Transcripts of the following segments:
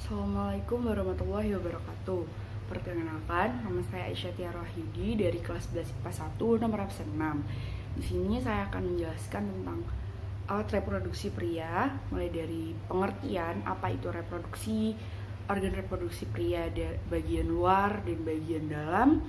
Assalamualaikum warahmatullahi wabarakatuh. Perkenalkan, nama saya Aisyah Tiara Wahyudi dari kelas 11 IPA 1 nomor absen 6. Di sini saya akan menjelaskan tentang alat reproduksi pria, mulai dari pengertian apa itu reproduksi, organ reproduksi pria bagian luar dan bagian dalam,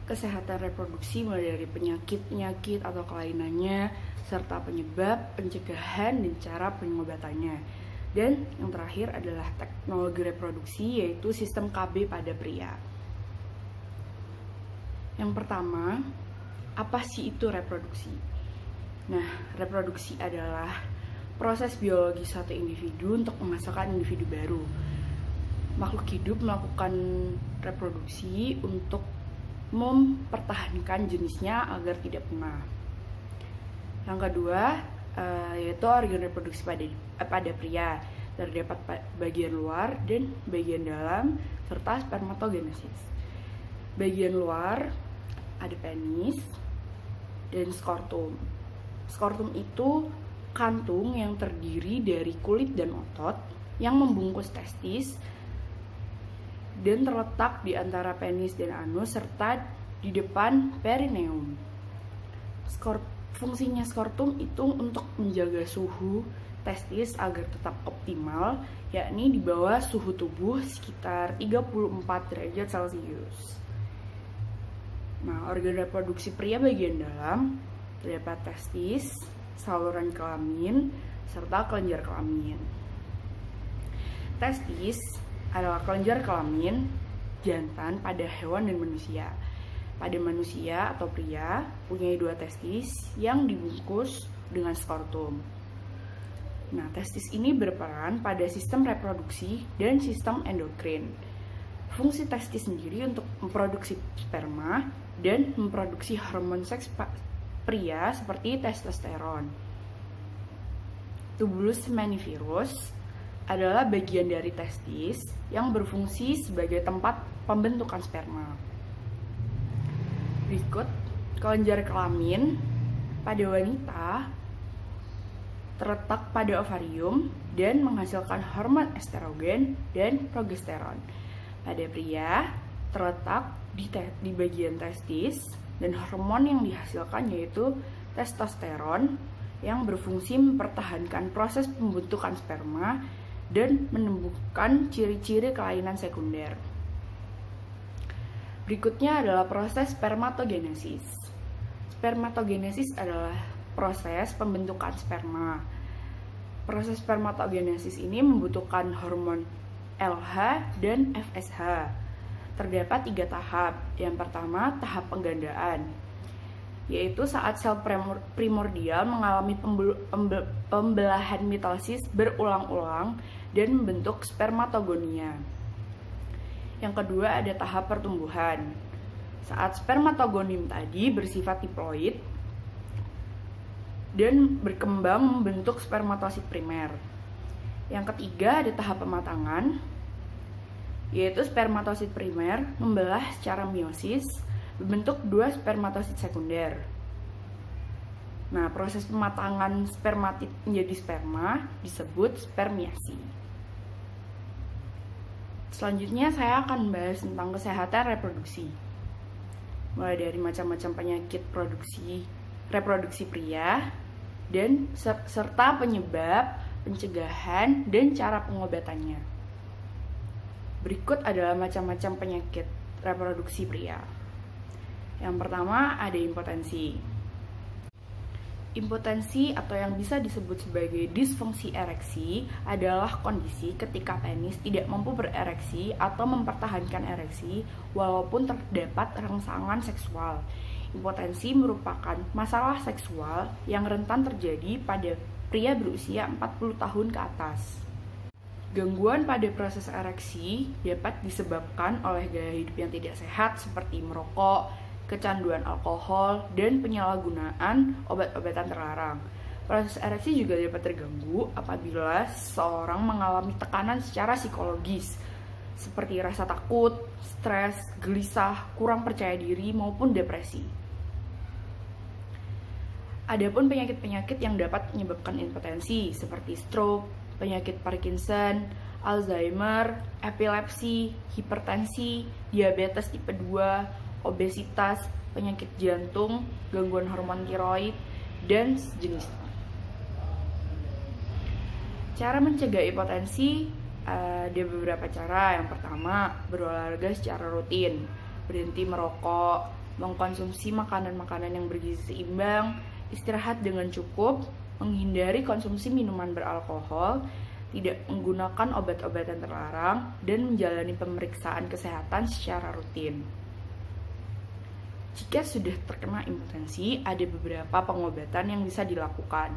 kesehatan reproduksi mulai dari penyakit atau kelainannya, serta penyebab, pencegahan, dan cara pengobatannya. Dan yang terakhir adalah teknologi reproduksi, yaitu sistem KB pada pria. Yang pertama, apa sih itu reproduksi? Nah, reproduksi adalah proses biologi suatu individu untuk menghasilkan individu baru. Makhluk hidup melakukan reproduksi untuk mempertahankan jenisnya agar tidak punah. Yang kedua, yaitu organ reproduksi pada pria, terdapat bagian luar dan bagian dalam serta spermatogenesis. Bagian luar ada penis dan skortum. Skortum itu kantung yang terdiri dari kulit dan otot yang membungkus testis dan terletak di antara penis dan anus serta di depan perineum. Fungsinya skortum itu untuk menjaga suhu testis agar tetap optimal, yakni di bawah suhu tubuh sekitar 34 derajat Celcius. Nah, organ reproduksi pria bagian dalam terdapat testis, saluran kelamin, serta kelenjar kelamin. Testis adalah kelenjar kelamin jantan pada hewan dan manusia. Pada manusia atau pria punya dua testis yang dibungkus dengan skortum. Nah, testis ini berperan pada sistem reproduksi dan sistem endokrin. Fungsi testis sendiri untuk memproduksi sperma dan memproduksi hormon seks pria seperti testosteron. Tubulus seminiferus adalah bagian dari testis yang berfungsi sebagai tempat pembentukan sperma. Berikut, kelenjar kelamin pada wanita terletak pada ovarium dan menghasilkan hormon estrogen dan progesteron. Pada pria terletak di bagian testis dan hormon yang dihasilkan yaitu testosteron yang berfungsi mempertahankan proses pembentukan sperma dan menemukan ciri-ciri kelainan sekunder. Berikutnya adalah proses spermatogenesis. Spermatogenesis adalah proses pembentukan sperma. Proses spermatogenesis ini membutuhkan hormon LH dan FSH. Terdapat 3 tahap. Yang pertama, tahap penggandaan, yaitu saat sel primordial mengalami pembelahan mitosis berulang-ulang dan membentuk spermatogonia. Yang kedua ada tahap pertumbuhan. Saat spermatogonim tadi bersifat diploid dan berkembang membentuk spermatosit primer. Yang ketiga ada tahap pematangan, yaitu spermatosit primer membelah secara meiosis membentuk 2 spermatosit sekunder. Nah, proses pematangan spermatid menjadi sperma disebut spermiasi. Selanjutnya saya akan bahas tentang kesehatan reproduksi. Mulai dari macam-macam penyakit reproduksi pria dan serta penyebab, pencegahan, dan cara pengobatannya. Berikut adalah macam-macam penyakit reproduksi pria. Yang pertama ada impotensi. Impotensi atau yang bisa disebut sebagai disfungsi ereksi adalah kondisi ketika penis tidak mampu berereksi atau mempertahankan ereksi walaupun terdapat rangsangan seksual. Impotensi merupakan masalah seksual yang rentan terjadi pada pria berusia 40 tahun ke atas. Gangguan pada proses ereksi dapat disebabkan oleh gaya hidup yang tidak sehat seperti merokok, kecanduan alkohol, dan penyalahgunaan obat-obatan terlarang. Proses ereksi juga dapat terganggu apabila seseorang mengalami tekanan secara psikologis, seperti rasa takut, stres, gelisah, kurang percaya diri, maupun depresi. Adapun penyakit-penyakit yang dapat menyebabkan impotensi seperti stroke, penyakit Parkinson, Alzheimer, epilepsi, hipertensi, diabetes tipe 2, obesitas, penyakit jantung, gangguan hormon tiroid, dan sejenisnya. Cara mencegah hipertensi ada beberapa cara. Yang pertama, berolahraga secara rutin, berhenti merokok, mengkonsumsi makanan-makanan yang bergizi seimbang, istirahat dengan cukup, menghindari konsumsi minuman beralkohol, tidak menggunakan obat-obatan terlarang, dan menjalani pemeriksaan kesehatan secara rutin. Jika sudah terkena hipertensi, ada beberapa pengobatan yang bisa dilakukan.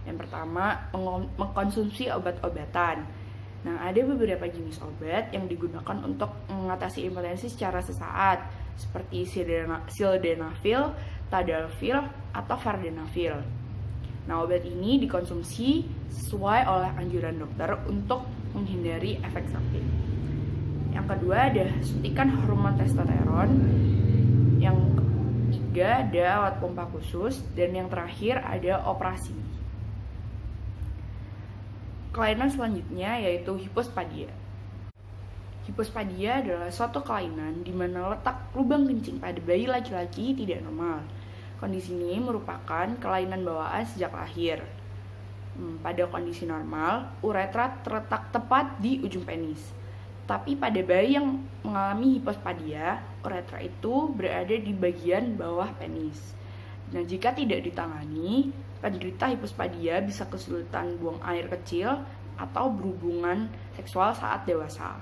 Yang pertama, mengkonsumsi obat-obatan. Nah, ada beberapa jenis obat yang digunakan untuk mengatasi hipertensi secara sesaat, seperti sildenafil, tadalafil, atau vardenafil. Nah, obat ini dikonsumsi sesuai oleh anjuran dokter untuk menghindari efek samping. Yang kedua ada suntikan hormon testosteron. Yang ketiga ada alat pompa khusus, dan yang terakhir ada operasi. Kelainan selanjutnya yaitu hipospadia. Hipospadia adalah suatu kelainan di mana letak lubang kencing pada bayi laki-laki tidak normal. Kondisi ini merupakan kelainan bawaan sejak lahir. Pada kondisi normal, uretra terletak tepat di ujung penis. Tapi pada bayi yang mengalami hipospadia, uretra itu berada di bagian bawah penis. Nah, jika tidak ditangani, penderita hipospadia bisa kesulitan buang air kecil atau berhubungan seksual saat dewasa.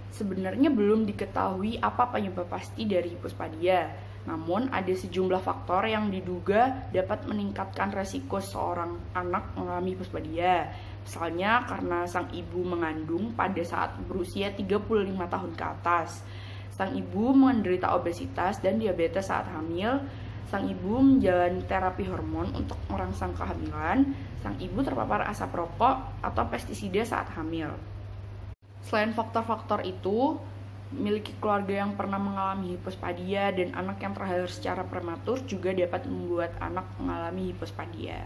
Sebenarnya belum diketahui apa penyebab pasti dari hipospadia, namun ada sejumlah faktor yang diduga dapat meningkatkan resiko seorang anak mengalami hipospadia. Misalnya karena sang ibu mengandung pada saat berusia 35 tahun ke atas, sang ibu menderita obesitas dan diabetes saat hamil, sang ibu menjalani terapi hormon untuk merangsang kehamilan, sang ibu terpapar asap rokok atau pestisida saat hamil. Selain faktor-faktor itu, memiliki keluarga yang pernah mengalami hipospadia dan anak yang terlahir secara prematur juga dapat membuat anak mengalami hipospadia.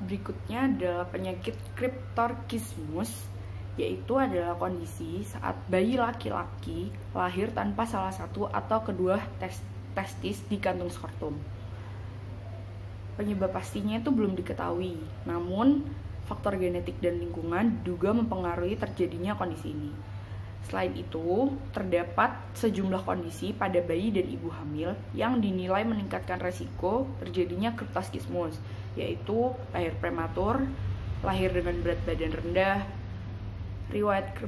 Berikutnya adalah penyakit Cryptorchidismus, yaitu adalah kondisi saat bayi laki-laki lahir tanpa salah satu atau kedua testis di kantung skrotum. Penyebab pastinya itu belum diketahui, namun faktor genetik dan lingkungan diduga mempengaruhi terjadinya kondisi ini. Selain itu, terdapat sejumlah kondisi pada bayi dan ibu hamil yang dinilai meningkatkan resiko terjadinya Cryptorchidismus, yaitu lahir prematur, lahir dengan berat badan rendah, riwayat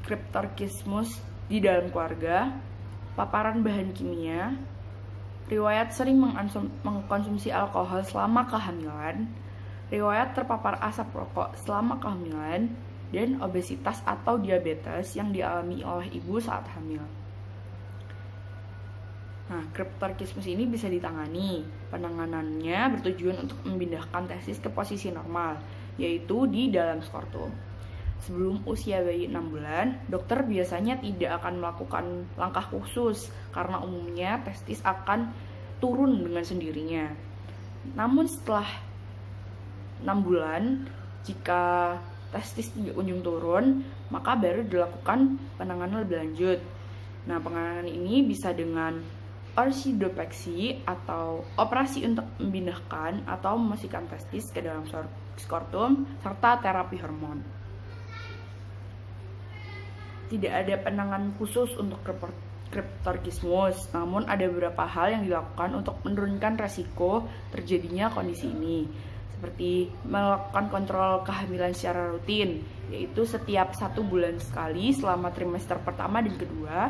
Cryptorchidismus di dalam keluarga, paparan bahan kimia, riwayat sering mengkonsumsi alkohol selama kehamilan, riwayat terpapar asap rokok selama kehamilan, dan obesitas atau diabetes yang dialami oleh ibu saat hamil. Nah, Cryptorchidismus ini bisa ditangani. Penanganannya bertujuan untuk memindahkan testis ke posisi normal, yaitu di dalam skrotum. Sebelum usia bayi 6 bulan, dokter biasanya tidak akan melakukan langkah khusus karena umumnya testis akan turun dengan sendirinya. Namun setelah 6 bulan, jika testis tidak kunjung turun, maka baru dilakukan penanganan lebih lanjut. Nah, penanganan ini bisa dengan orsidopexy atau operasi untuk memindahkan atau memasukkan testis ke dalam skrotum serta terapi hormon. Tidak ada penanganan khusus untuk Cryptorchidismus, namun ada beberapa hal yang dilakukan untuk menurunkan resiko terjadinya kondisi ini, seperti melakukan kontrol kehamilan secara rutin, yaitu setiap 1 bulan sekali selama trimester pertama dan kedua,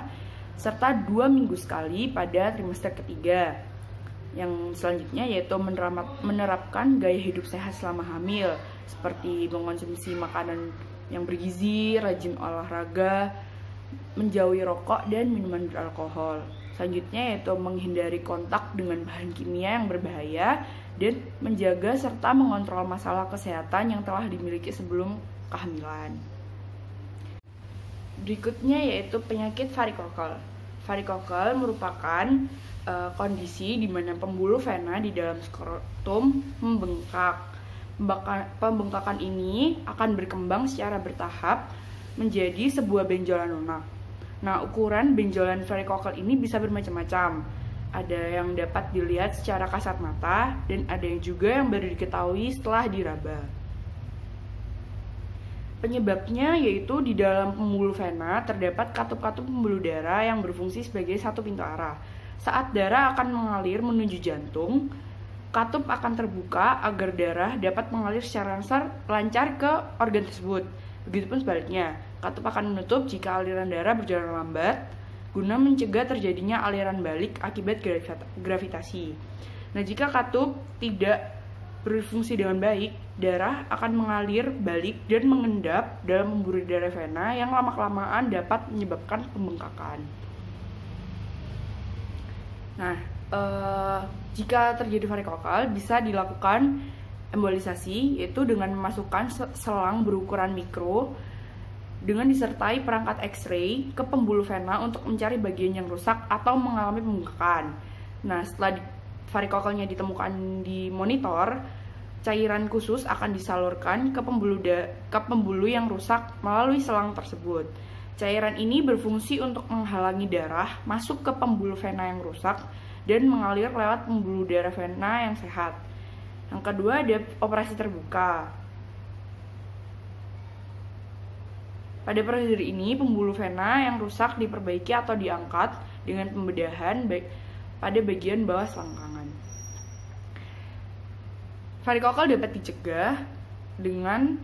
serta 2 minggu sekali pada trimester ketiga. Yang selanjutnya yaitu menerapkan gaya hidup sehat selama hamil, seperti mengkonsumsi makanan yang bergizi, rajin olahraga, menjauhi rokok dan minuman beralkohol. Selanjutnya yaitu menghindari kontak dengan bahan kimia yang berbahaya dan menjaga serta mengontrol masalah kesehatan yang telah dimiliki sebelum kehamilan. Berikutnya yaitu penyakit varikokel. Varikokel merupakan kondisi di mana pembuluh vena di dalam skrotum membengkak. Pembengkakan ini akan berkembang secara bertahap menjadi sebuah benjolan lunak. Nah, ukuran benjolan varikokel ini bisa bermacam-macam. Ada yang dapat dilihat secara kasat mata dan ada yang juga yang baru diketahui setelah diraba. Penyebabnya yaitu di dalam pembuluh vena terdapat katup-katup pembuluh darah yang berfungsi sebagai satu pintu arah. Saat darah akan mengalir menuju jantung, katup akan terbuka agar darah dapat mengalir secara lancar ke organ tersebut. Begitupun sebaliknya, katup akan menutup jika aliran darah berjalan lambat, guna mencegah terjadinya aliran balik akibat gravitasi. Nah, jika katup tidak berfungsi dengan baik, darah akan mengalir balik dan mengendap dalam pembuluh darah vena yang lama-kelamaan dapat menyebabkan pembengkakan. Nah, jika terjadi varikokel bisa dilakukan embolisasi, yaitu dengan memasukkan selang berukuran mikro dengan disertai perangkat X-ray ke pembuluh vena untuk mencari bagian yang rusak atau mengalami pembengkakan. Nah, setelah varikokelnya ditemukan di monitor, cairan khusus akan disalurkan ke pembuluh yang rusak melalui selang tersebut. Cairan ini berfungsi untuk menghalangi darah masuk ke pembuluh vena yang rusak dan mengalir lewat pembuluh darah vena yang sehat. Yang kedua, ada operasi terbuka. Pada prosedur ini, pembuluh vena yang rusak diperbaiki atau diangkat dengan pembedahan pada bagian bawah selangkangan. Varikokel dapat dicegah dengan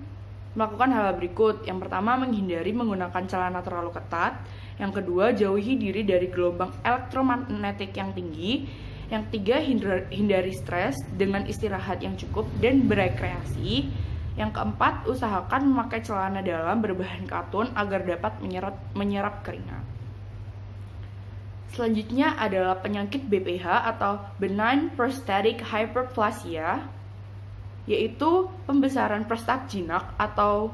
melakukan hal berikut. Yang pertama, menghindari menggunakan celana terlalu ketat. Yang kedua, jauhi diri dari gelombang elektromagnetik yang tinggi. Yang ketiga, hindari stres dengan istirahat yang cukup dan berekreasi. Yang keempat, usahakan memakai celana dalam berbahan katun agar dapat menyerap keringat. Selanjutnya adalah penyakit BPH atau benign prostatic hyperplasia, yaitu pembesaran prostat jinak atau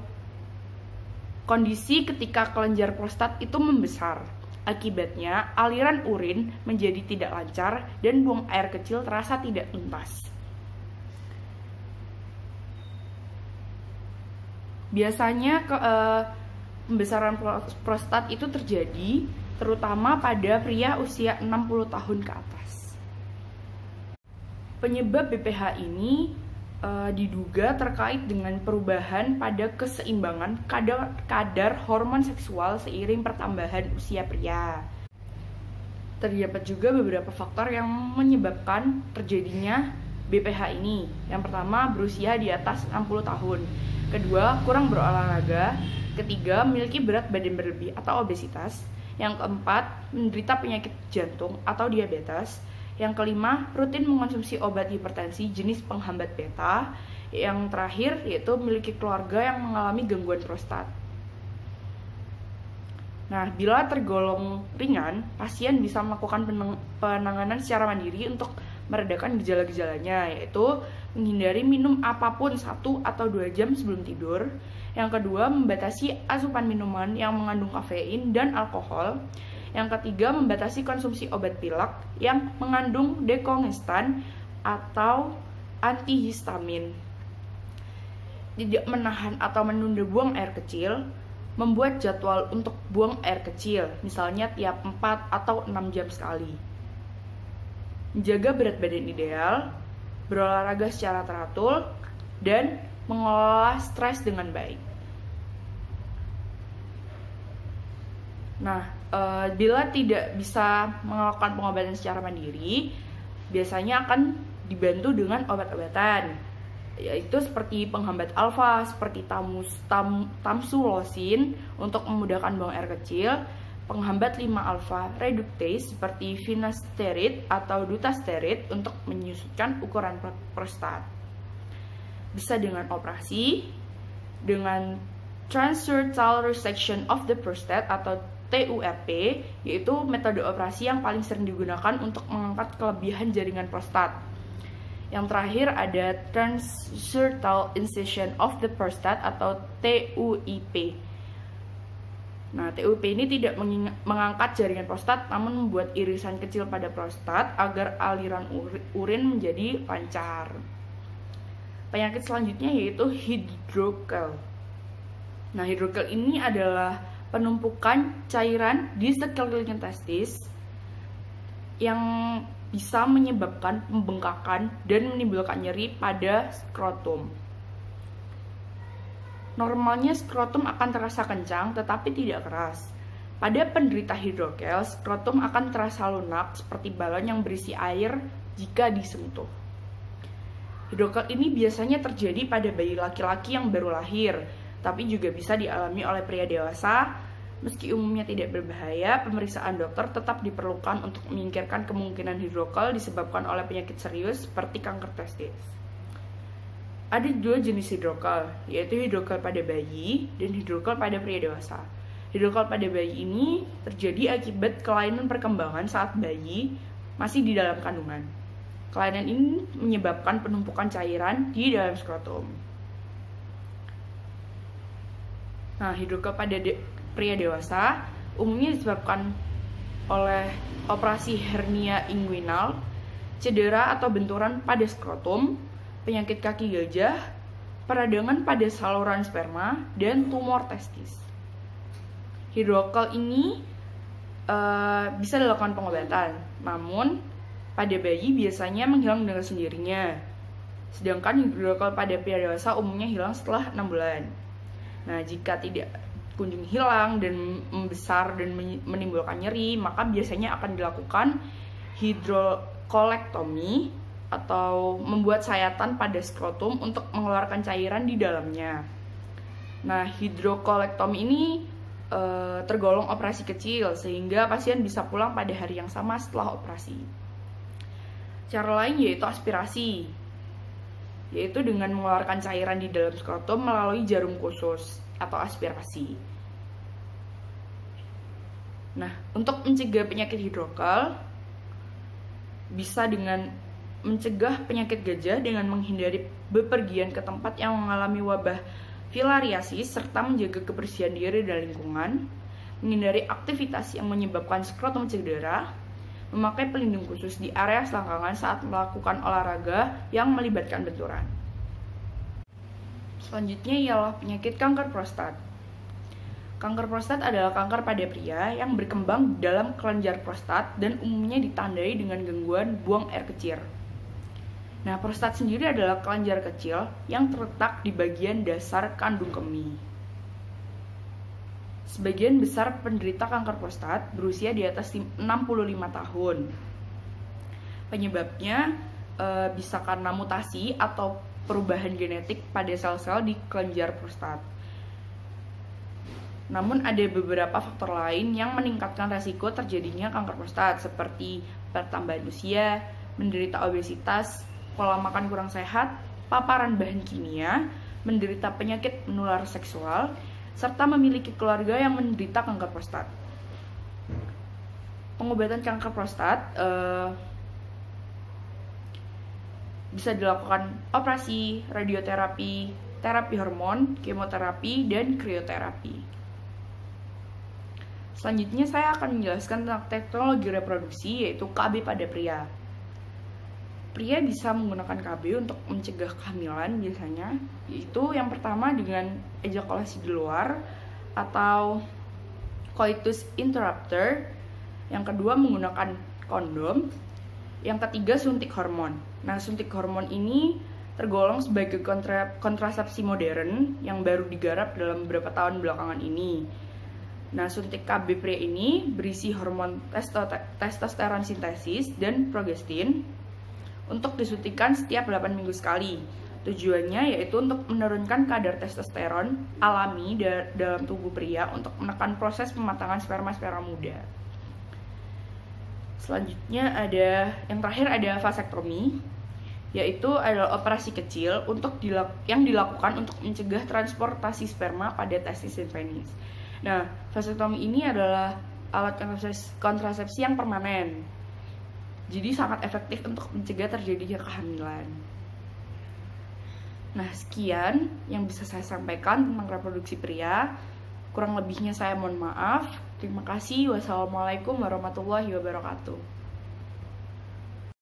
kondisi ketika kelenjar prostat itu membesar. Akibatnya, aliran urin menjadi tidak lancar dan buang air kecil terasa tidak tuntas. Biasanya pembesaran prostat itu terjadi terutama pada pria usia 60 tahun ke atas. Penyebab BPH ini diduga terkait dengan perubahan pada keseimbangan kadar hormon seksual seiring pertambahan usia pria. Terdapat juga beberapa faktor yang menyebabkan terjadinya BPH ini. Yang pertama, berusia di atas 60 tahun. Kedua, kurang berolahraga. Ketiga, memiliki berat badan berlebih atau obesitas. Yang keempat, menderita penyakit jantung atau diabetes. Yang kelima, rutin mengonsumsi obat hipertensi jenis penghambat beta. Yang terakhir, yaitu memiliki keluarga yang mengalami gangguan prostat. Nah, bila tergolong ringan, pasien bisa melakukan penanganan secara mandiri untuk meredakan gejala-gejalanya, yaitu menghindari minum apapun 1 atau 2 jam sebelum tidur. Yang kedua, membatasi asupan minuman yang mengandung kafein dan alkohol. Yang ketiga, membatasi konsumsi obat pilek yang mengandung dekongestan atau antihistamin. Tidak menahan atau menunda buang air kecil, membuat jadwal untuk buang air kecil, misalnya tiap 4 atau 6 jam sekali. Menjaga berat badan ideal, berolahraga secara teratur, dan mengelola stres dengan baik. Nah, bila tidak bisa melakukan pengobatan secara mandiri, biasanya akan dibantu dengan obat-obatan, yaitu seperti penghambat alfa, seperti tamsulosin untuk memudahkan buang air kecil, penghambat 5-alfa reductase seperti finasteride atau dutasteride untuk menyusutkan ukuran prostat. Bisa dengan operasi, dengan transrectal resection of the prostate atau TURP, yaitu metode operasi yang paling sering digunakan untuk mengangkat kelebihan jaringan prostat. Yang terakhir ada transrectal incision of the prostate atau TUIP. Nah, TUIP ini tidak mengangkat jaringan prostat, namun membuat irisan kecil pada prostat agar aliran urin menjadi lancar. Penyakit selanjutnya yaitu hidrokel. Nah, hidrokel ini adalah penumpukan cairan di sekeliling testis yang bisa menyebabkan pembengkakan dan menimbulkan nyeri pada skrotum. Normalnya skrotum akan terasa kencang tetapi tidak keras. Pada penderita hidrokel, skrotum akan terasa lunak seperti balon yang berisi air jika disentuh. Hidrokel ini biasanya terjadi pada bayi laki-laki yang baru lahir, tapi juga bisa dialami oleh pria dewasa. Meski umumnya tidak berbahaya, pemeriksaan dokter tetap diperlukan untuk menyingkirkan kemungkinan hidrokel disebabkan oleh penyakit serius seperti kanker testis. Ada dua jenis hidrokel, yaitu hidrokel pada bayi dan hidrokel pada pria dewasa. Hidrokel pada bayi ini terjadi akibat kelainan perkembangan saat bayi masih di dalam kandungan. Kelainan ini menyebabkan penumpukan cairan di dalam skrotum. Nah, hidrokel pada pria dewasa umumnya disebabkan oleh operasi hernia inguinal, cedera atau benturan pada skrotum, penyakit kaki gajah, peradangan pada saluran sperma, dan tumor testis. Hidrokel ini bisa dilakukan pengobatan, namun pada bayi biasanya menghilang dengan sendirinya. Sedangkan hidrokel pada pria dewasa umumnya hilang setelah 6 bulan. Nah, jika tidak kunjung hilang dan membesar dan menimbulkan nyeri, maka biasanya akan dilakukan hidrokolektomi atau membuat sayatan pada skrotum untuk mengeluarkan cairan di dalamnya. Nah, hidrokolektomi ini tergolong operasi kecil sehingga pasien bisa pulang pada hari yang sama setelah operasi. Cara lain yaitu aspirasi, yaitu dengan mengeluarkan cairan di dalam skrotum melalui jarum khusus atau aspirasi. Nah, untuk mencegah penyakit hidrokel, bisa dengan mencegah penyakit gajah dengan menghindari bepergian ke tempat yang mengalami wabah filariasis serta menjaga kebersihan diri dan lingkungan, menghindari aktivitas yang menyebabkan skrotum cedera, memakai pelindung khusus di area selangkangan saat melakukan olahraga yang melibatkan benturan. Selanjutnya ialah penyakit kanker prostat. Kanker prostat adalah kanker pada pria yang berkembang dalam kelenjar prostat dan umumnya ditandai dengan gangguan buang air kecil. Nah, prostat sendiri adalah kelenjar kecil yang terletak di bagian dasar kandung kemih. Sebagian besar penderita kanker prostat berusia di atas 65 tahun. Penyebabnya bisa karena mutasi atau perubahan genetik pada sel-sel di kelenjar prostat. Namun ada beberapa faktor lain yang meningkatkan resiko terjadinya kanker prostat seperti pertambahan usia, menderita obesitas, pola makan kurang sehat, paparan bahan kimia, menderita penyakit menular seksual, serta memiliki keluarga yang menderita kanker prostat. Pengobatan kanker prostat bisa dilakukan operasi, radioterapi, terapi hormon, kemoterapi, dan krioterapi. Selanjutnya saya akan menjelaskan tentang teknologi reproduksi, yaitu KB pada pria. Pria bisa menggunakan KB untuk mencegah kehamilan biasanya, yaitu yang pertama dengan ejakulasi di luar atau coitus interrupter, yang kedua menggunakan kondom, yang ketiga suntik hormon. Nah, suntik hormon ini tergolong sebagai kontrasepsi modern yang baru digarap dalam beberapa tahun belakangan ini. Nah, suntik KB pria ini berisi hormon testosteron sintesis dan progestin untuk disuntikan setiap 8 minggu sekali. Tujuannya yaitu untuk menurunkan kadar testosteron alami dalam tubuh pria untuk menekan proses pematangan sperma-sperma muda. Selanjutnya yang terakhir ada vasektomi, yaitu adalah operasi kecil yang dilakukan untuk mencegah transportasi sperma pada testis dan penis. Nah, vasektomi ini adalah alat kontrasepsi yang permanen. Jadi sangat efektif untuk mencegah terjadinya kehamilan. Nah, sekian yang bisa saya sampaikan tentang reproduksi pria. Kurang lebihnya saya mohon maaf. Terima kasih. Wassalamualaikum warahmatullahi wabarakatuh.